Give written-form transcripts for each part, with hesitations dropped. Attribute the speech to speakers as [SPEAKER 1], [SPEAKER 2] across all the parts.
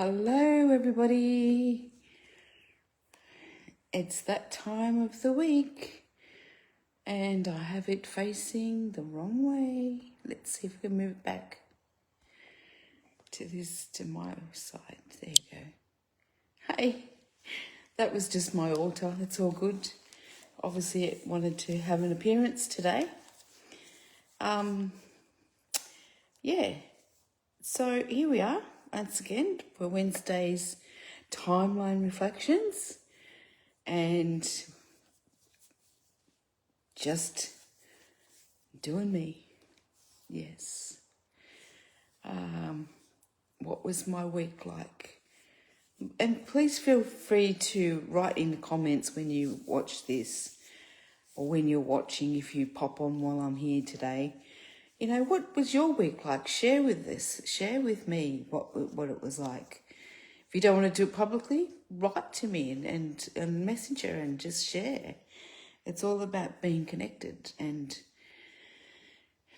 [SPEAKER 1] Hello, everybody. It's that time of the week, and I have it facing the wrong way. Let's see if we can move it back to my side. There you go. Hey, that was just my altar. It's all good. Obviously, it wanted to have an appearance today. Yeah. So here we are once again for Wednesday's timeline reflections. And just doing me. Yes. What was my week like? And please feel free to write in the comments when you watch this, or when you're watching, if you pop on while I'm here today. You know, what was your week like? Share with us. Share with me what it was like. If you don't want to do it publicly, write to me and messenger and just share. It's all about being connected and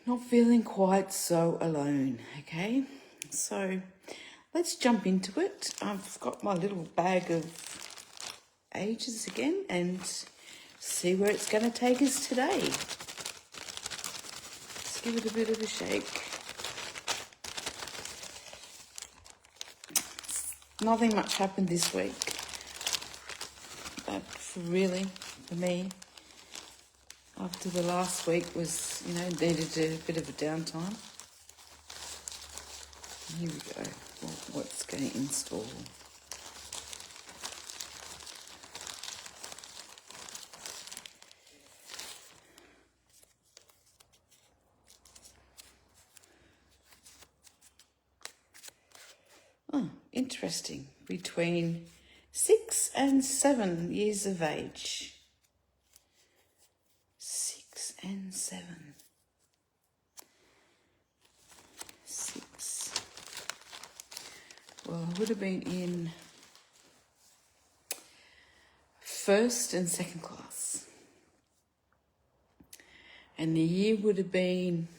[SPEAKER 1] not feeling quite so alone, okay? So let's jump into it. I've got my little bag of ages again and see where it's going to take us today. Let's give it a bit of a shake. Nothing much happened this week. But for me, after the last week was, needed a bit of a downtime. Here we go. What's going to install? Oh, interesting. Between 6 and 7 years of age. 6 and 7. 6. Well, I would have been in first and second class. And the year would have been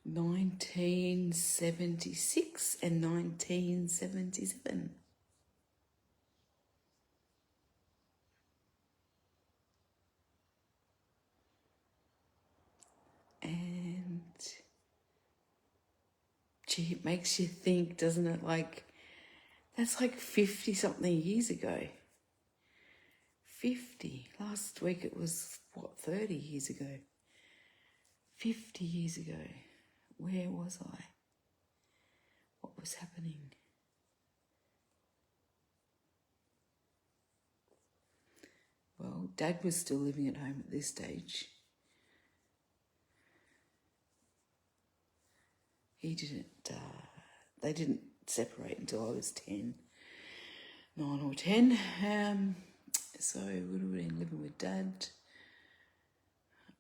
[SPEAKER 1] 1976 and 1977. And gee, it makes you think, doesn't it? Like, that's like 50 something years ago. 50. Last week it was, 30 years ago? 50 years ago. Where was I? What was happening? Well, Dad was still living at home at this stage. They didn't separate until I was 10, 9 or 10. So I would have been living with Dad.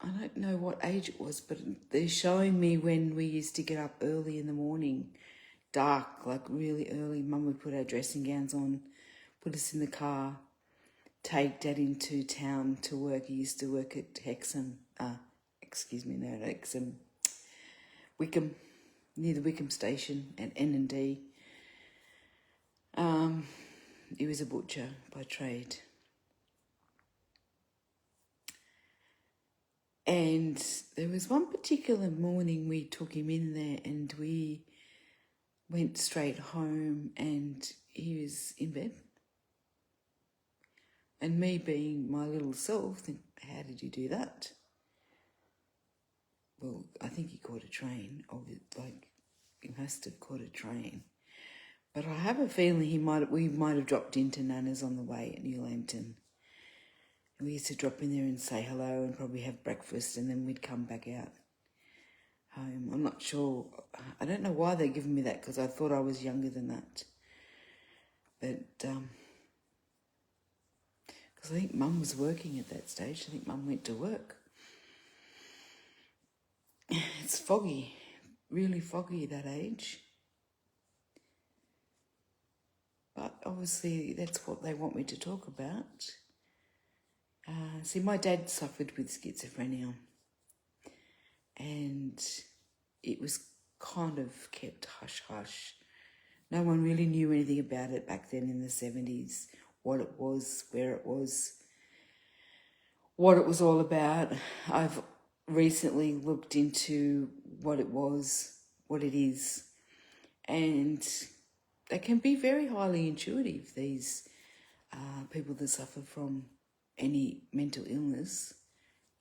[SPEAKER 1] I don't know what age it was, but they're showing me when we used to get up early in the morning, dark, like really early. Mum would put our dressing gowns on, put us in the car, take Dad into town to work. He used to work at Wickham, near the Wickham station at N&D. He was a butcher by trade. And there was one particular morning we took him in there and we went straight home and he was in bed. And me being my little self, think, how did you do that? Well, I think he caught a train. He must have caught a train. But I have a feeling we might have dropped into Nana's on the way at New Lambton. We used to drop in there and say hello and probably have breakfast and then we'd come back out home. I'm not sure. I don't know why they're giving me that because I thought I was younger than that. But because I think Mum was working at that stage. I think Mum went to work. It's foggy, really foggy at that age. But obviously that's what they want me to talk about. See, my dad suffered with schizophrenia and it was kind of kept hush-hush No one really knew anything about it back then in the 70s, what it was, where it was, what it was all about. I've recently looked into what it was, what it is, and they can be very highly intuitive, these people that suffer from any mental illness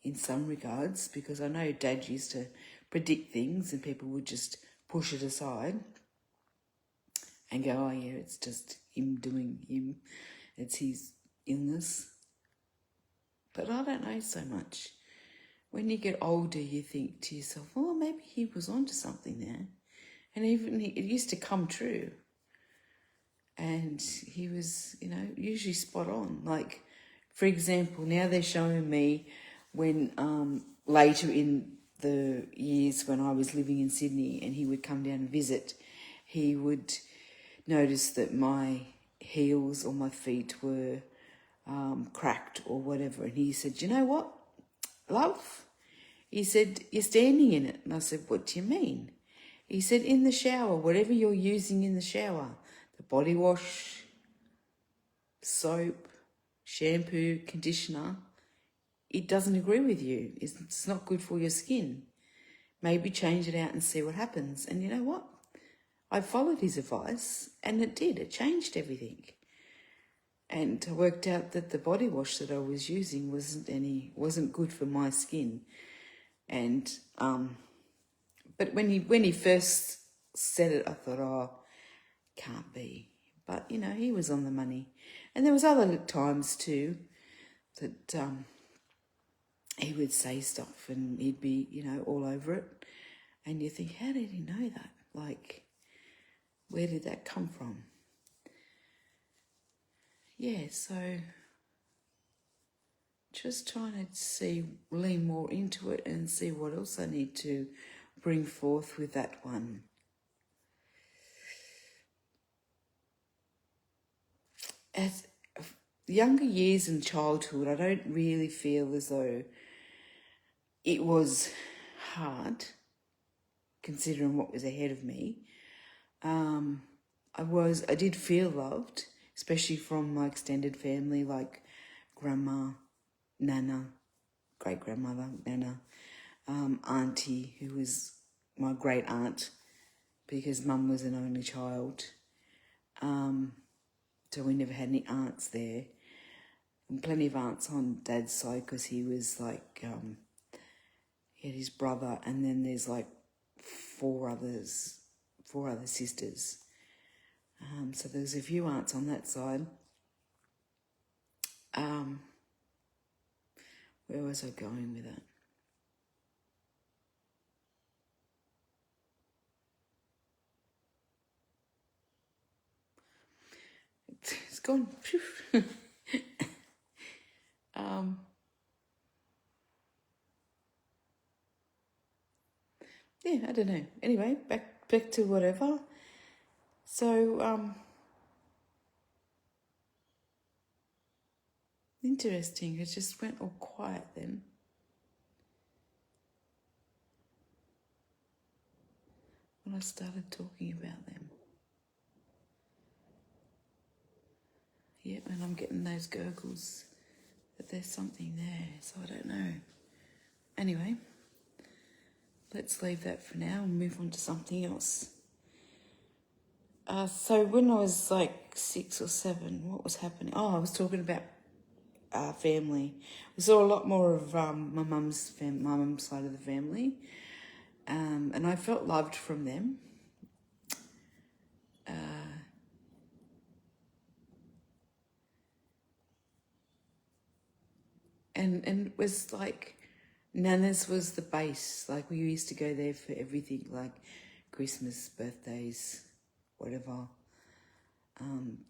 [SPEAKER 1] in some regards, because I know Dad used to predict things and people would just push it aside and go, oh yeah, it's just him doing him, it's his illness. But I don't know so much. When you get older, you think to yourself, oh, maybe he was onto something there. And even it used to come true. And he was, usually spot on. Like, for example, now they're showing me when later in the years when I was living in Sydney and he would come down and visit, he would notice that my heels or my feet were cracked or whatever. And he said, you know what, love? He said, you're standing in it. And I said, what do you mean? He said, in the shower, whatever you're using in the shower, the body wash, soap, shampoo, conditioner, it doesn't agree with you. It's not good for your skin. Maybe change it out and see what happens. And you know what? I followed his advice and it did. It changed everything. And I worked out that the body wash that I was using wasn't good for my skin. And but when he first said it, I thought, oh, can't be. But he was on the money. And there was other times too that he would say stuff and he'd be, all over it. And you think, how did he know that? Like, where did that come from? Yeah, so just trying to lean more into it and see what else I need to bring forth with that one. As younger years in childhood, I don't really feel as though it was hard, considering what was ahead of me. I did feel loved, especially from my extended family, like grandma, nana, great-grandmother, nana, auntie, who was my great aunt, because mum was an only child. So we never had any aunts there. And plenty of aunts on Dad's side, because he was like, he had his brother, and then there's like four other sisters. So there's a few aunts on that side. Where was I going with that? It's gone. Yeah, I don't know. Anyway, back to whatever. So, interesting. It just went all quiet then. When I started talking about them. Yeah, and I'm getting those gurgles that there's something there, so I don't know. Anyway, let's leave that for now and move on to something else. So when I was like 6 or 7, what was happening? Oh, I was talking about family. We saw a lot more of my mum's side of the family, and I felt loved from them. And it was like Nana's was the base. Like we used to go there for everything, like Christmas, birthdays, whatever.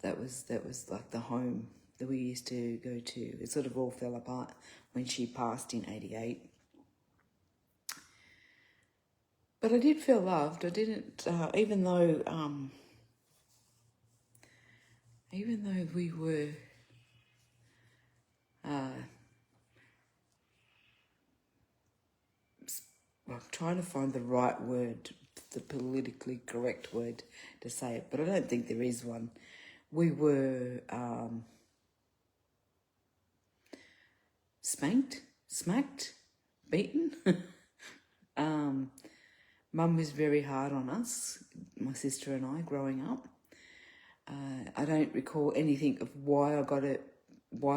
[SPEAKER 1] That was like the home that we used to go to. It sort of all fell apart when she passed in 88. But I did feel loved. I didn't, even though we were I'm trying to find the right word, the politically correct word to say it, but I don't think there is one. We were smacked, beaten. Mum was very hard on us, my sister and I, growing up. I don't recall anything of why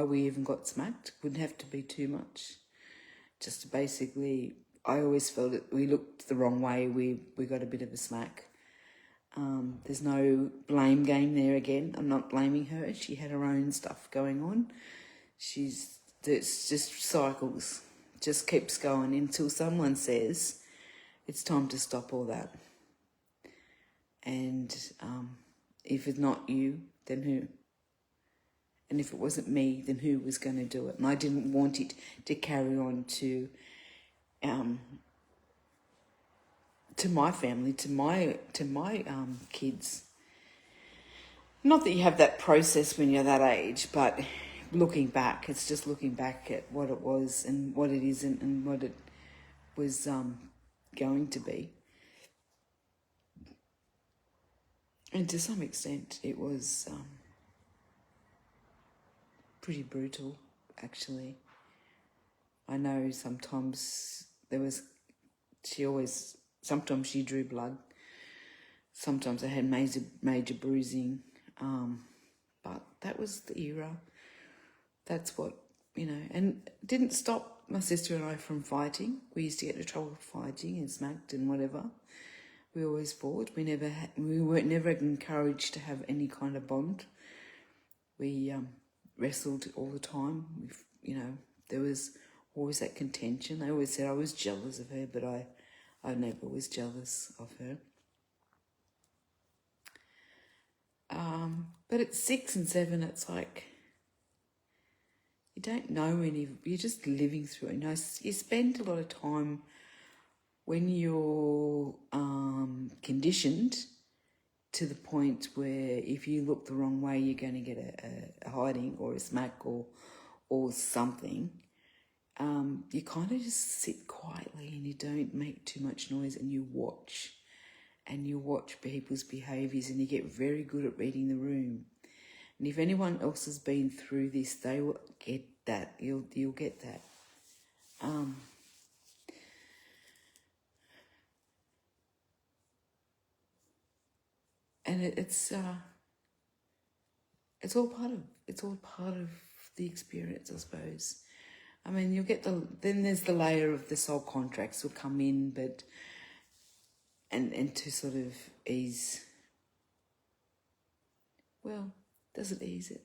[SPEAKER 1] we even got smacked. Wouldn't have to be too much. Just basically, I always felt that we looked the wrong way. We got a bit of a smack. There's no blame game there again. I'm not blaming her. She had her own stuff going on. It's just cycles. Just keeps going until someone says it's time to stop all that. And if it's not you, then who? And if it wasn't me, then who was going to do it? And I didn't want it to carry on to my family, to my kids. Not that you have that process when you're that age, but looking back, it's just looking back at what it was and what it isn't and what it was going to be. And to some extent, it was pretty brutal, actually. I know sometimes sometimes she drew blood. Sometimes I had major bruising. But that was the era. That's what, and it didn't stop my sister and I from fighting. We used to get into trouble fighting and smacked and whatever. We always fought. We weren't never encouraged to have any kind of bond. We wrestled all the time. There was always that contention. I always said I was jealous of her, but I never was jealous of her. But at 6 and 7, it's like you don't know you're just living through it. You spend a lot of time when you're conditioned to the point where if you look the wrong way, you're going to get a hiding or a smack or something. You kind of just sit quietly and you don't make too much noise and you watch. And you watch people's behaviours and you get very good at reading the room. And if anyone else has been through this, they will get that. You'll get that. And it's all part of the experience, I suppose. I mean, you'll get then there's the layer of the soul contracts will come in, but and to sort of ease. Well, does it ease it?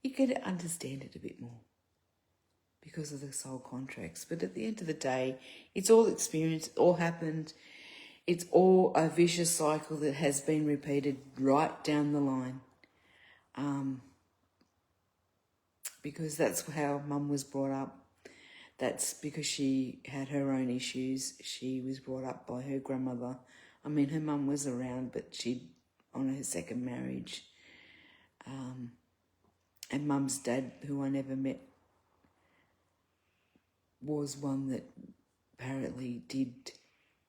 [SPEAKER 1] You get to understand it a bit more because of the soul contracts. But at the end of the day, it's all experience, it all happened. It's all a vicious cycle that has been repeated right down the line. Because that's how Mum was brought up. That's because she had her own issues. She was brought up by her grandmother. I mean, her mum was around, but on her second marriage. And Mum's dad, who I never met, was one that apparently did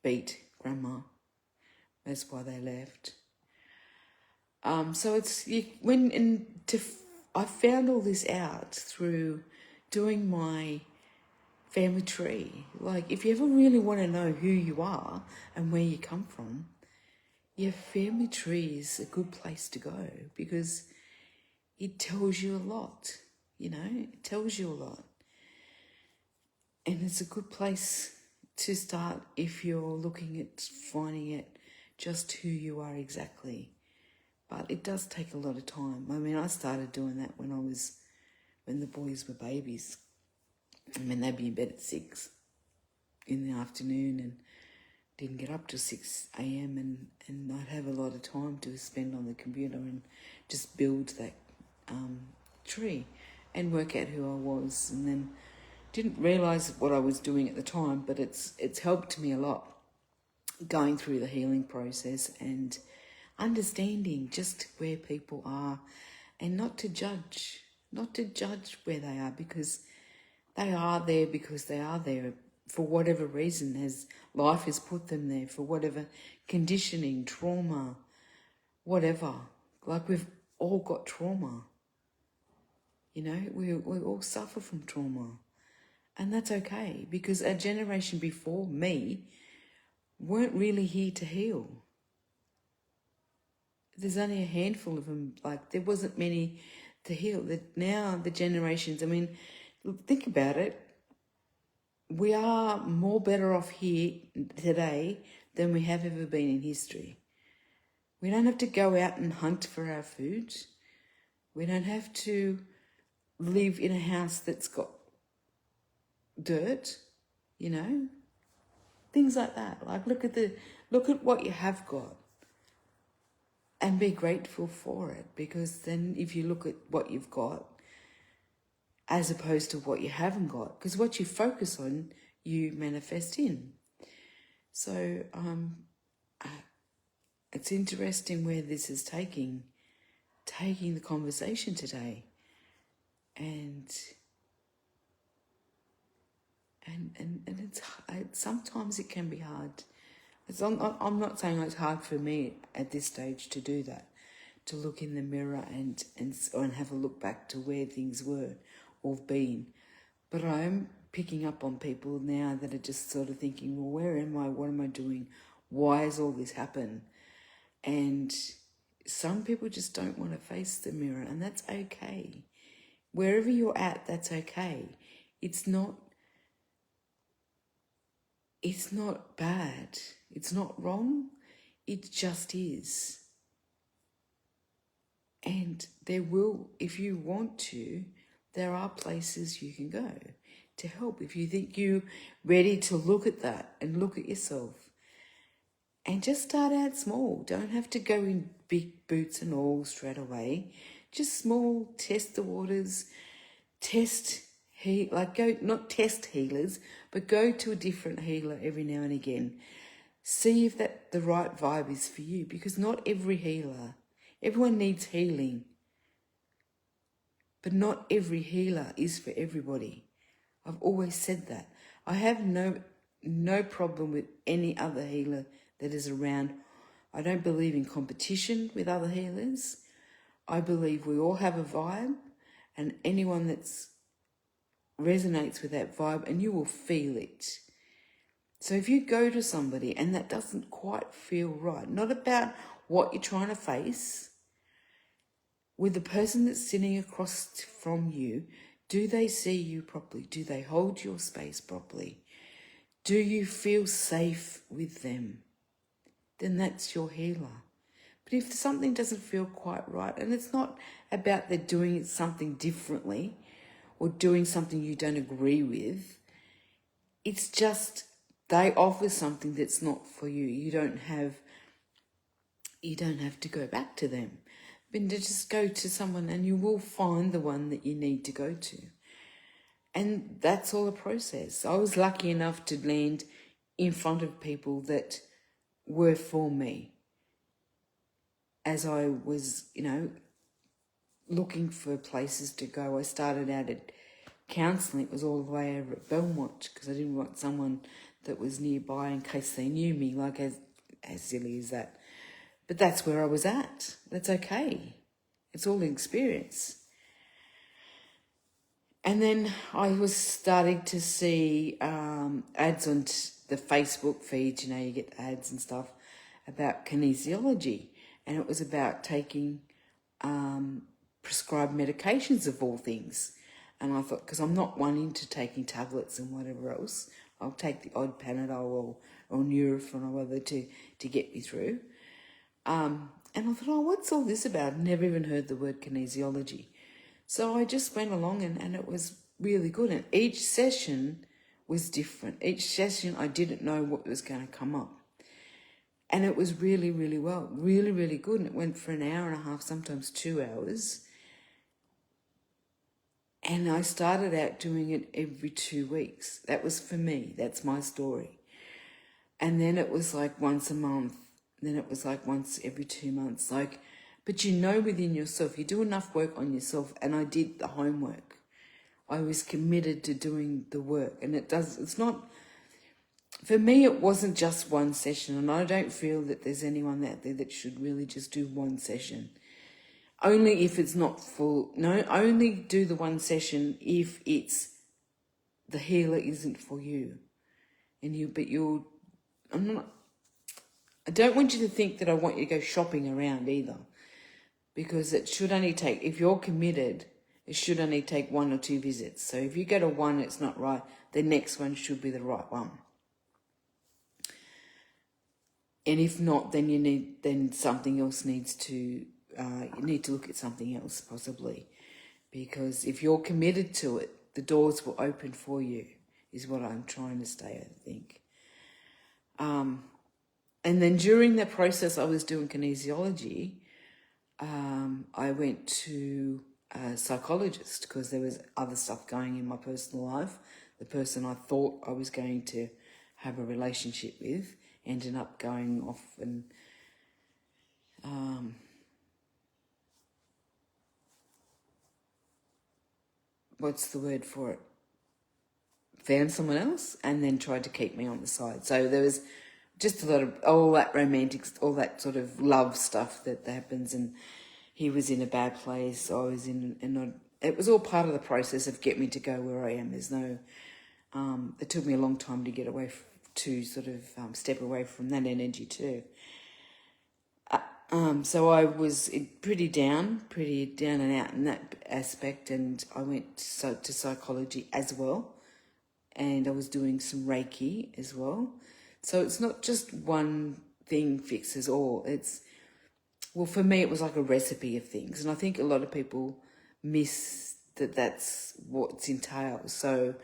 [SPEAKER 1] beat Grandma. That's why they left. So I found all this out through doing my family tree. Like, if you ever really want to know who you are and where you come from, your family tree is a good place to go because it tells you a lot, it tells you a lot. And it's a good place to start if you're looking at finding it just who you are exactly. But it does take a lot of time. I mean, I started doing that when the boys were babies. I mean, they'd be in bed at 6 in the afternoon and didn't get up till 6 a.m. and I'd have a lot of time to spend on the computer and just build that tree and work out who I was. And then didn't realise what I was doing at the time, but it's helped me a lot going through the healing process and understanding just where people are and not to judge where they are because they are there for whatever reason. As life has put them there for whatever conditioning, trauma, whatever. Like we've all got trauma. You know, we all suffer from trauma. And that's okay, because a generation before me weren't really here to heal. There's only a handful of them. Like, there wasn't many to heal. Now the generations, I mean, look, think about it. We are more better off here today than we have ever been in history. We don't have to go out and hunt for our food. We don't have to live in a house that's got dirt, you know, things like that. Like, look at what you have got and be grateful for it, because then if you look at what you've got as opposed to what you haven't got, because what you focus on, you manifest in. So it's interesting where this is taking the conversation today, and it's sometimes it can be hard. I'm not saying it's hard for me at this stage to do that, to look in the mirror and have a look back to where things were or have been. But I am picking up on people now that are just sort of thinking, well, where am I? What am I doing? Why has all this happened? And some people just don't want to face the mirror, and that's okay. Wherever you're at, that's okay. It's not bad. It's not wrong. It just is. And there will, if you want to, there are places you can go to help. If you think you're ready to look at that and look at yourself, and just start out small. Don't have to go in big boots and all straight away. Just small, test the waters, not test healers, but go to a different healer every now and again. See if that the right vibe is for you, because not every healer, everyone needs healing, but not every healer is for everybody. I've always said that. I have no problem with any other healer that is around. I don't believe in competition with other healers. I believe we all have a vibe, and anyone that's resonates with that vibe, and you will feel it. So if you go to somebody and that doesn't quite feel right, not about what you're trying to face, with the person that's sitting across from you, do they see you properly? Do they hold your space properly? Do you feel safe with them? Then that's your healer. But if something doesn't feel quite right, and it's not about they're doing something differently or doing something you don't agree with, it's just they offer something that's not for you. You don't have to go back to them, but to just go to someone and you will find the one that you need to go to. And that's all a process. I was lucky enough to land in front of people that were for me as I was, looking for places to go. I started out at counselling. It was all the way over at Belmont, because I didn't want someone that was nearby in case they knew me, like as silly as that. But that's where I was at. That's okay. It's all an experience. And then I was starting to see ads on the Facebook feed. You get ads and stuff about kinesiology. And it was about taking prescribed medications of all things. And I thought, because I'm not one into taking tablets and whatever else, I'll take the odd Panadol or Nurofen or whatever to get me through. And I thought, what's all this about? I've never even heard the word kinesiology. So I just went along and it was really good. And each session was different. Each session I didn't know what was going to come up. And it was really, really well, really, really good. And it went for an hour and a half, sometimes 2 hours. And I started out doing it every 2 weeks. That was for me. That's my story. And then it was like once a month. Then it was like once every 2 months. But within yourself, you do enough work on yourself. And I did the homework. I was committed to doing the work. And it's not, for me, it wasn't just one session, and I don't feel that there's anyone out there that should really just do one session. Only if it's not full. No, only do the one session if it's the healer isn't for you. I don't want you to think that I want you to go shopping around either, because it should only take, if you're committed, it should only take 1 or 2 visits. So if you go to one, it's not right, the next one should be the right one. And if not, then something else needs to, you need to look at something else possibly, because if you're committed to it, the doors will open for you, is what I'm trying to say, I think. And then during that process, I was doing kinesiology. I went to a psychologist because there was other stuff going in my personal life. The person I thought I was going to have a relationship with ended up going off and what's the word for it? Found someone else and then tried to keep me on the side. So there was just a lot of all that romantic, all that sort of love stuff that happens, and he was in a bad place. I was it was all part of the process of getting me to go where I am. There's no, it took me a long time to get away to sort of step away from that energy too. So I was pretty down and out in that aspect, and I went to psychology as well, and I was doing some Reiki as well. So it's not just one thing fixes all. Well, for me, it was like a recipe of things, and I think a lot of people miss that that's what's entailed. So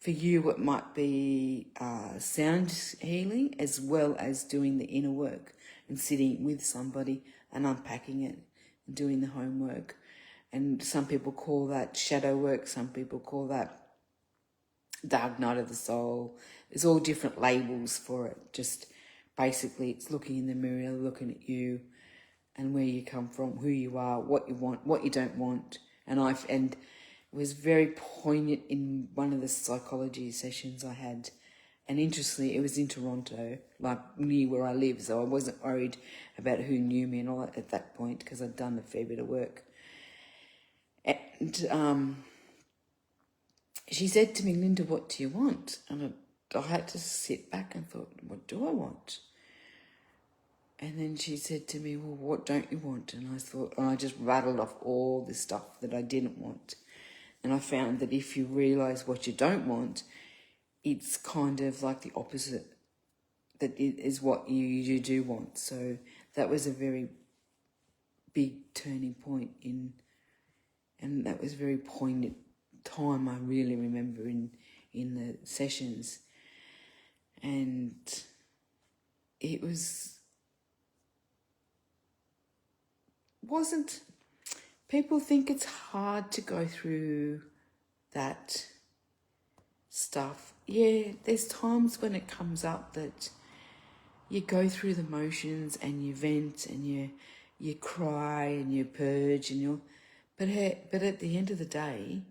[SPEAKER 1] for you, it might be sound healing as well as doing the inner work and sitting with somebody and unpacking it and doing the homework. And some people call that shadow work. Some people call that dark night of the soul. There's all different labels for it. Just basically it's looking in the mirror, looking at you and where you come from, who you are, what you want, what you don't want. And it was very poignant in one of the psychology sessions I had. And interestingly, it was in Toronto, like near where I live, so I wasn't worried about who knew me and all that at that point because I'd done a fair bit of work. And she said to me, Lynda, what do you want? And I had to sit back and thought, what do I want? And then she said to me, well, what don't you want? And I just rattled off all the stuff that I didn't want. And I found that if you realise what you don't want, it's kind of like the opposite that is what you do want. So that was a very big turning point and that was a very poignant time I really remember in the sessions. And it wasn't, people think it's hard to go through that stuff. Yeah, there's times when it comes up that you go through the motions and you vent and you cry and you purge and but at the end of the day,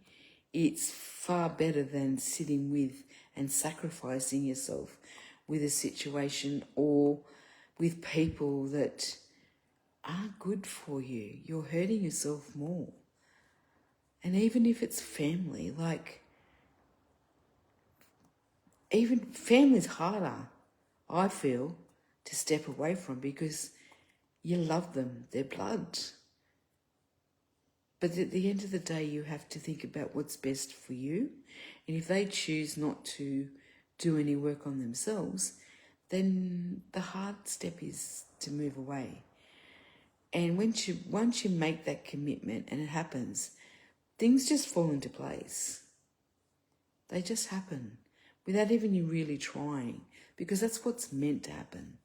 [SPEAKER 1] it's far better than sitting with and sacrificing yourself with a situation or with people that aren't good for you. You're hurting yourself more. And even if it's family, like, even family's harder, I feel, to step away from because you love them, they're blood. But at the end of the day, you have to think about what's best for you. And if they choose not to do any work on themselves, then the hard step is to move away. And once you make that commitment and it happens, things just fall into place. They just happen without even you really trying, because that's what's meant to happen.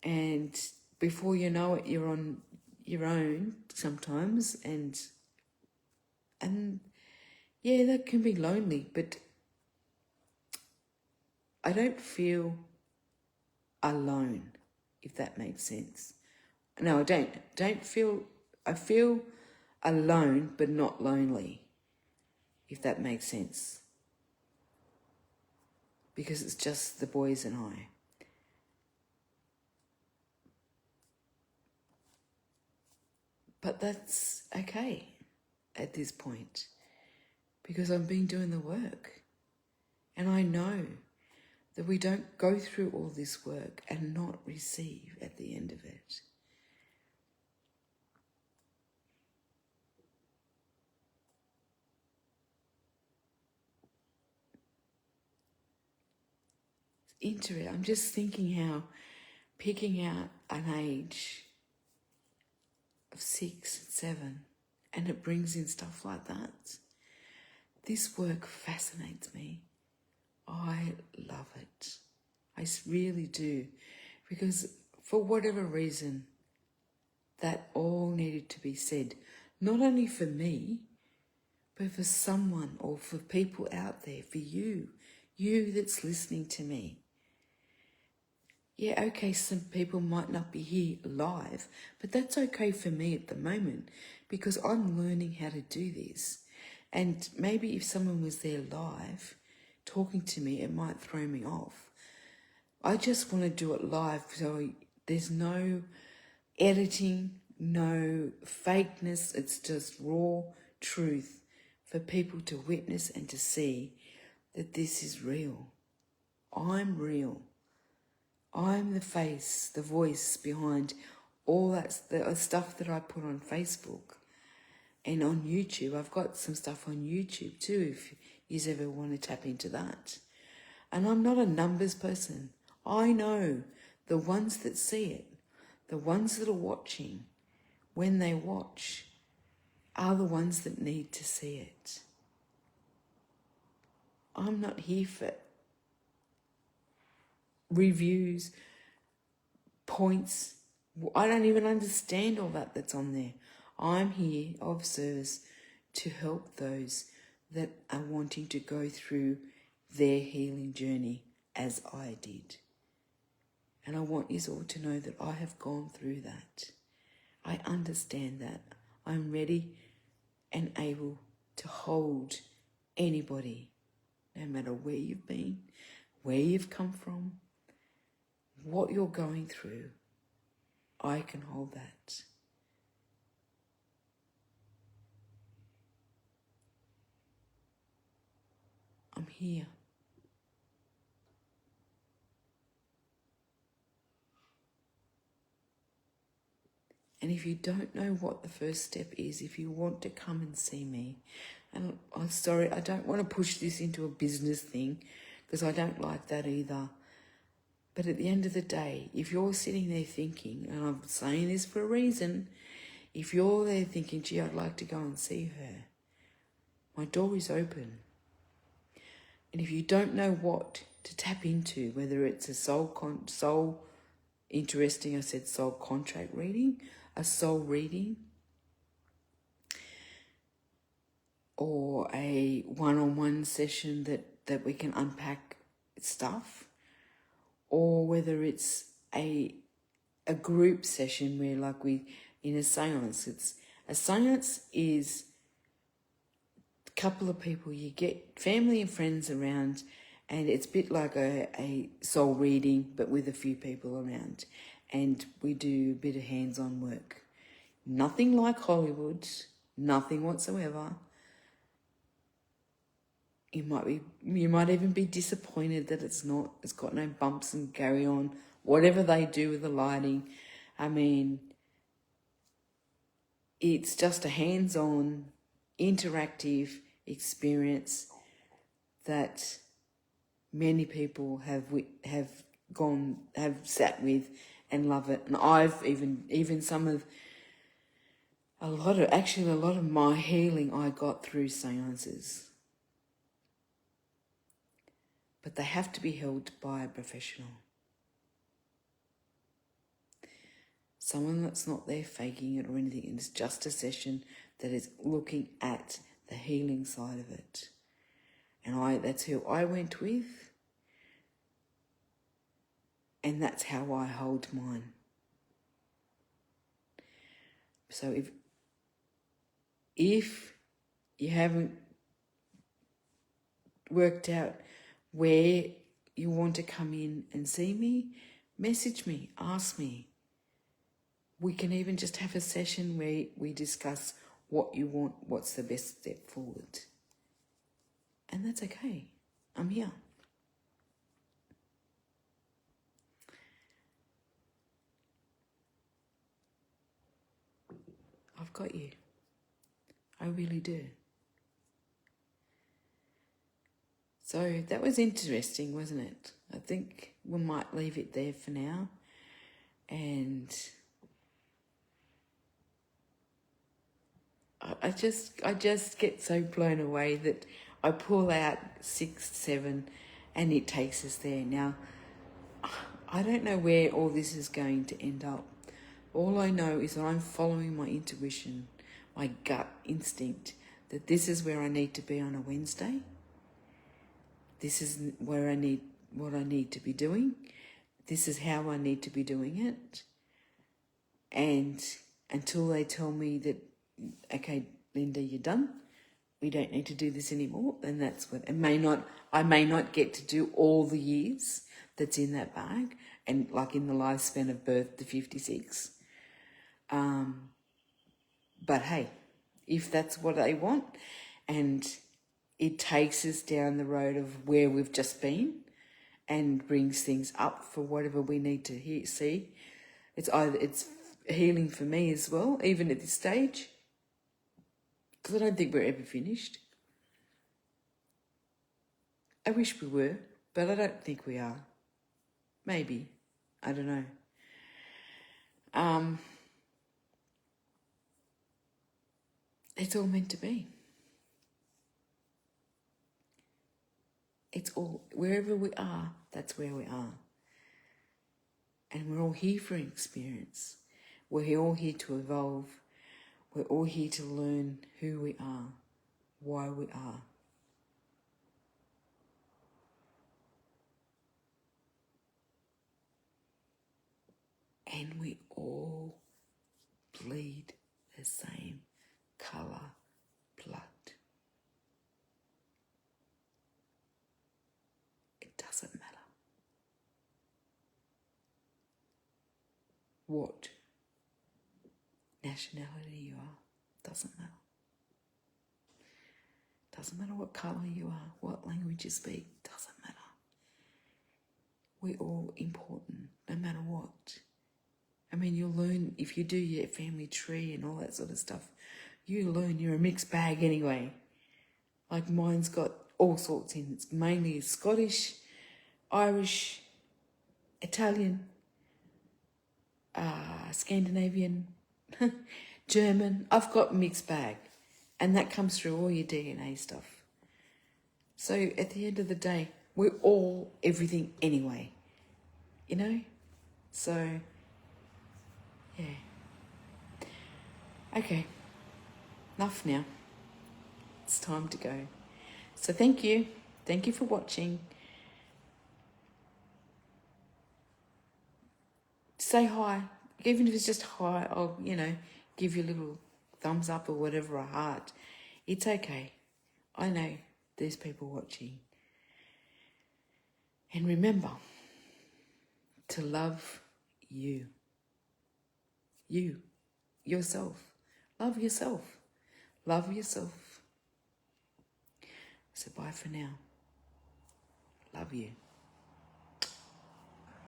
[SPEAKER 1] And before you know it, you're on your own sometimes, and yeah, that can be lonely, but I don't feel alone, if that makes sense. No, I don't feel, I feel alone but not lonely, if that makes sense. because it's just the boys and I. But that's okay at this point because I've been doing the work. And I know that we don't go through all this work and not receive at the end of it. Interesting. I'm just thinking how picking out an age of 6 and 7 and it brings in stuff like that. This work fascinates me. I love it. I really do. Because for whatever reason, that all needed to be said. Not only for me, but for someone or for people out there, for you that's listening to me. Yeah, okay, some people might not be here live, but that's okay for me at the moment because I'm learning how to do this. And maybe if someone was there live talking to me, it might throw me off. I just want to do it live so there's no editing, no fakeness. It's just raw truth for people to witness and to see that this is real. I'm real. I'm the face, the voice behind all that the stuff that I put on Facebook and on YouTube. I've got some stuff on YouTube too if you ever want to tap into that. And I'm not a numbers person. I know the ones that see it, the ones that are watching, when they watch, are the ones that need to see it. I'm not here for reviews, points. I don't even understand all that's on there. I'm here of service to help those that are wanting to go through their healing journey as I did. And I want you all to know that I have gone through that. I understand that. I'm ready and able to hold anybody, no matter where you've been, where you've come from, what you're going through. I can hold that. I'm here. And if you don't know what the first step is, if you want to come and see me, and I'm sorry, I don't want to push this into a business thing because I don't like that either. But at the end of the day, if you're sitting there thinking, and I'm saying this for a reason, if you're there thinking, gee, I'd like to go and see her, my door is open. And if you don't know what to tap into, whether it's a soul interesting, I said soul contract reading, a soul reading, or a one-on-one session that we can unpack stuff, or whether it's a group session where like we in a seance. A seance is a couple of people, you get family and friends around, and it's a bit like a soul reading but with a few people around, and we do a bit of hands-on work. Nothing like Hollywood, nothing whatsoever. You might even be disappointed that it's got no bumps and carry on, whatever they do with the lighting. I mean, it's just a hands-on, interactive experience that many people have sat with and love it. And I've even a lot of my healing I got through seances. But they have to be held by a professional. Someone that's not there faking it or anything. It's just a session that is looking at the healing side of it. And that's who I went with. And that's how I hold mine. So if you haven't worked out where you want to come in and see me, message me, ask me. We can even just have a session where we discuss what you want, what's the best step forward. And that's okay. I'm here. I've got you. I really do. So that was interesting, wasn't it? I think we might leave it there for now. And I just get so blown away that I pull out 6, 7, and it takes us there. Now, I don't know where all this is going to end up. All I know is that I'm following my intuition, my gut instinct, that this is where I need to be on a Wednesday. This is where what I need to be doing. This is how I need to be doing it. And until they tell me that, okay, Lynda, you're done, we don't need to do this anymore, then that's what, I may not get to do all the years that's in that bag, and like in the lifespan of birth to 56. But hey, if that's what they want, and it takes us down the road of where we've just been and brings things up for whatever we need to see, it's healing for me as well, even at this stage, because I don't think we're ever finished. I wish we were, but I don't think we are. Maybe. I don't know. It's all meant to be. It's all, wherever we are, that's where we are. And we're all here for an experience. We're all here to evolve. We're all here to learn who we are, why we are. And we all bleed the same colour blood. It doesn't matter what nationality you are. Doesn't matter. Doesn't matter what colour you are, what language you speak. Doesn't matter. We're all important, no matter what. I mean, you'll learn, if you do your family tree and all that sort of stuff, you learn you're a mixed bag anyway. Like mine's got all sorts in. It's mainly Scottish, Irish, Italian, Scandinavian, German. I've got a mixed bag. And that comes through all your DNA stuff. So at the end of the day, we're all everything anyway. You know? So, yeah. Okay. Enough now. It's time to go. So thank you. Thank you for watching. Say hi. Even if it's just hi, I'll, give you a little thumbs up or whatever, a heart. It's okay. I know there's people watching. And remember to love you. You. Yourself. Love yourself. Love yourself. So bye for now. Love you.